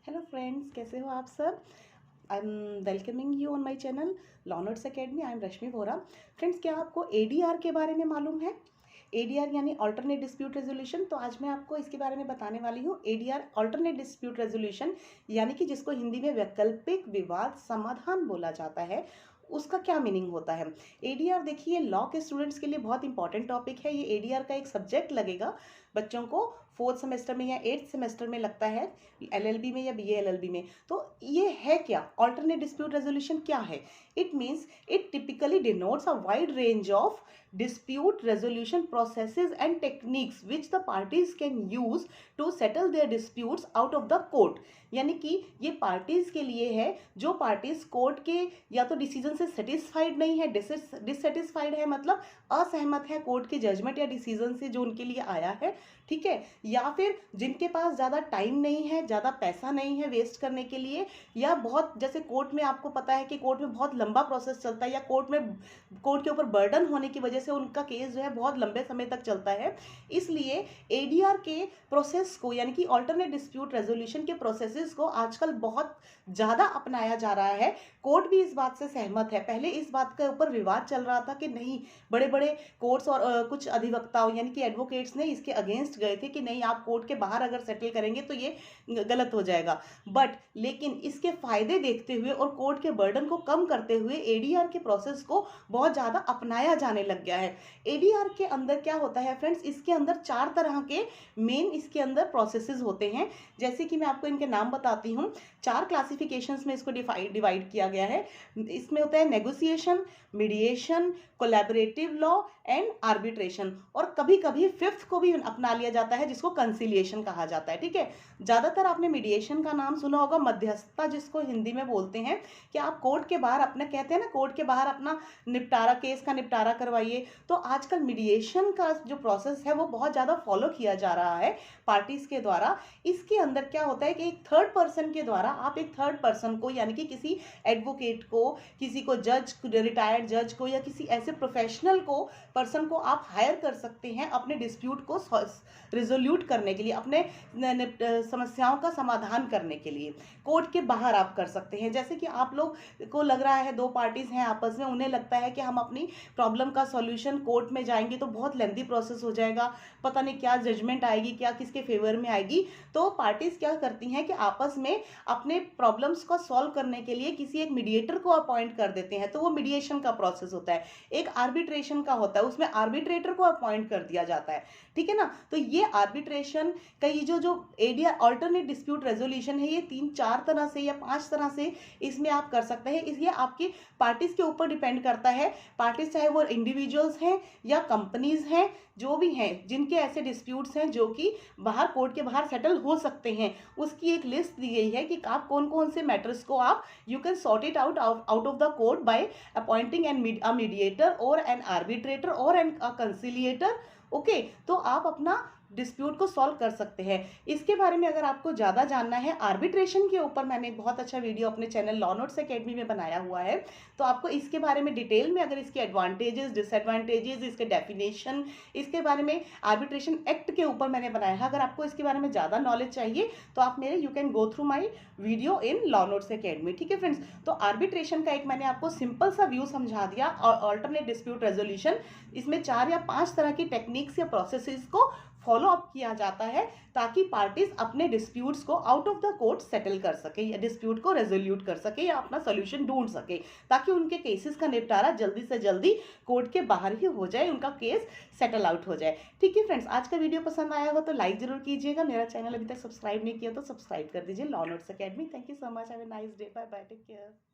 Hello friends, कैसे हो आप सब। I am welcoming you on my channel law notes academy. I am Rashmi Vora. Friends, क्या आपको एडीआर के बारे में मालूम है? एडीआर यानी अल्टरनेट डिस्प्यूट रेजोल्यूशन। तो आज मैं आपको इसके बारे में बताने वाली हूँ। एडीआर अल्टरनेट डिस्प्यूट रेजोल्यूशन यानी कि जिसको हिंदी में वैकल्पिक विवाद समाधान बोला जाता है, उसका क्या मीनिंग होता है। एडीआर देखिए, लॉ के स्टूडेंट्स के लिए बहुत इंपॉर्टेंट टॉपिक है। ये एडीआर का एक सब्जेक्ट लगेगा बच्चों को 4th सेमेस्टर में या 8th सेमेस्टर में लगता है, एलएलबी में या बीए एलएलबी में। तो ये है क्या? अल्टरनेट डिस्प्यूट रेजोल्यूशन क्या है? It means it typically denotes a wide range of dispute resolution processes and techniques which the parties can use to settle their disputes out of the court। यानी कि ये पार्टीज के लिए है जो parties court के या तो डिसीजन से सेटिस्फाइड नहीं है, डिससेटिस्फाइड है, मतलब असहमत है कोर्ट के जजमेंट या डिसीजन से जो उनके लिए आया है, ठीक है, या फिर जिनके पास ज़्यादा टाइम नहीं है, ज़्यादा पैसा नहीं है वेस्ट करने के लिए, या बहुत जैसे कोर्ट में आपको पता है कि कोर्ट में बहुत लंबा प्रोसेस चलता है, या कोर्ट के ऊपर बर्डन होने की वजह से उनका केस जो है बहुत लंबे समय तक चलता है। इसलिए एडीआर के प्रोसेस को यानी कि अल्टरनेट डिस्प्यूट रेजोल्यूशन के प्रोसेसेस को आजकल बहुत ज़्यादा अपनाया जा रहा है। कोर्ट भी इस बात से सहमत है। पहले इस बात के ऊपर विवाद चल रहा था कि नहीं, बड़े बड़े कोर्ट्स और कुछ अधिवक्ताओं यानी कि एडवोकेट्स ने इसके अगेंस्ट गए थे कि नहीं, आप कोर्ट के बाहर अगर सेटल करेंगे तो ये गलत हो जाएगा। बट लेकिन इसके फायदे देखते हुए और कोर्ट के बर्डन को कम करते हुए एडीआर के प्रोसेस को बहुत ज़्यादा अपनाया जाने लग गया है। एडीआर के अंदर क्या होता है फ्रेंड्स, इसके अंदर 4 तरह के मेन इसके अंदर प्रोसेसेस होते हैं। जैसे कि मैं आपको इनके नाम बताती हूँ। 4 क्लासिफिकेशंस में इसको डिवाइड किया गया है। इसमें होता है negotiation, mediation, collaborative law and arbitration, और कभी कभी 5th को भी अपना लिया जाता है जिसको कंसिलिएशन कहा जाता है। ठीक है, ज़्यादातर आपने मीडिएशन का नाम सुना होगा, मध्यस्थता जिसको हिंदी में बोलते हैं, कि आप कोर्ट के बाहर अपना, कहते हैं ना, कोर्ट के बाहर अपना निपटारा, केस का निपटारा करवाइए। तो आजकल मीडिएशन का जो प्रोसेस है वो बहुत ज़्यादा फॉलो किया जा रहा है पार्टीज के द्वारा। इसके अंदर क्या होता है कि एक थर्ड पर्सन के द्वारा आप एक थर्ड पर्सन को यानी कि किसी एडवोकेट को, किसी को जज, रिटायर्ड जज को, या किसी ऐसे प्रोफेशनल को, पर्सन को आप हायर कर सकते हैं अपने डिस्प्यूट को रिजोल्यूट करने के लिए, अपने समस्याओं का समाधान करने के लिए। कोर्ट के बाहर आप कर सकते हैं। जैसे कि आप लोग को लग रहा है, 2 पार्टीज हैं आपस में, उन्हें लगता है कि हम अपनी प्रॉब्लम का सॉल्यूशन कोर्ट में जाएंगे तो बहुत लेंथी प्रोसेस हो जाएगा, पता नहीं क्या जजमेंट आएगी, क्या किसके फेवर में आएगी। तो पार्टीज क्या करती हैं कि आपस में अपने प्रॉब्लम्स को सॉल्व करने के लिए किसी एक मीडिएटर को अपॉइंट कर देते हैं। तो वो मीडिएशन का प्रोसेस होता है। एक आर्बिट्रेशन का होता है, उसमें आर्बिट्रेटर को अपॉइंट कर दिया जाता है। ठीक है ना। तो ये आर्बिट्रेशन का ये जो एडीआर अल्टरनेट डिस्प्यूट रेजोल्यूशन है, ये 3-4 तरह से या 5 तरह से इसमें आप कर सकते हैं। इसलिए आपकी पार्टीज के ऊपर डिपेंड करता है। पार्टीज चाहे वो इंडिविजुअल्स हैं या कंपनीज हैं, जो भी हैं जिनके ऐसे डिस्प्यूट्स हैं जो कि बाहर कोर्ट के बाहर सेटल हो सकते हैं, उसकी एक लिस्ट दी गई है कि आप कौन कौन से मैटर्स को आप you can sort it out of the court by appointing an a mediator और एन आर्बिट्रेटर और एन कंसिलिएटर। ओके, तो आप अपना डिस्प्यूट को सॉल्व कर सकते हैं। इसके बारे में अगर आपको ज़्यादा जानना है, आर्बिट्रेशन के ऊपर मैंने बहुत अच्छा वीडियो अपने चैनल लॉ नोट्स एकेडमी में बनाया हुआ है। तो आपको इसके बारे में डिटेल में, अगर इसके एडवांटेजेस, डिसएडवांटेजेस, इसके डेफिनेशन, इसके बारे में आर्बिट्रेशन एक्ट के ऊपर मैंने बनाया है। अगर आपको इसके बारे में ज़्यादा नॉलेज चाहिए तो आप मेरे you can go through my video in law notes academy. ठीक है फ्रेंड्स, तो आर्बिट्रेशन का एक मैंने आपको सिंपल सा व्यू समझा दिया। और अल्टरनेट डिस्प्यूट रेजोल्यूशन, इसमें 4 या 5 तरह की टेक्निक्स या प्रोसेसेस को फॉलो अप किया जाता है ताकि पार्टीज अपने डिस्प्यूट्स को out of the court settle कर सके, या डिस्प्यूट को रेजोल्यूट कर सके, या अपना सोल्यूशन ढूंढ सके, ताकि उनके केसेस का निपटारा जल्दी से जल्दी कोर्ट के बाहर ही हो जाए, उनका केस सेटल आउट हो जाए। ठीक है फ्रेंड्स, आज का वीडियो पसंद आया हो तो लाइक जरूर कीजिएगा। मेरा चैनल अभी तक सब्सक्राइब नहीं किया तो सब्सक्राइब कर दीजिए, law notes academy. Thank you so much, have a nice day, bye bye, take care.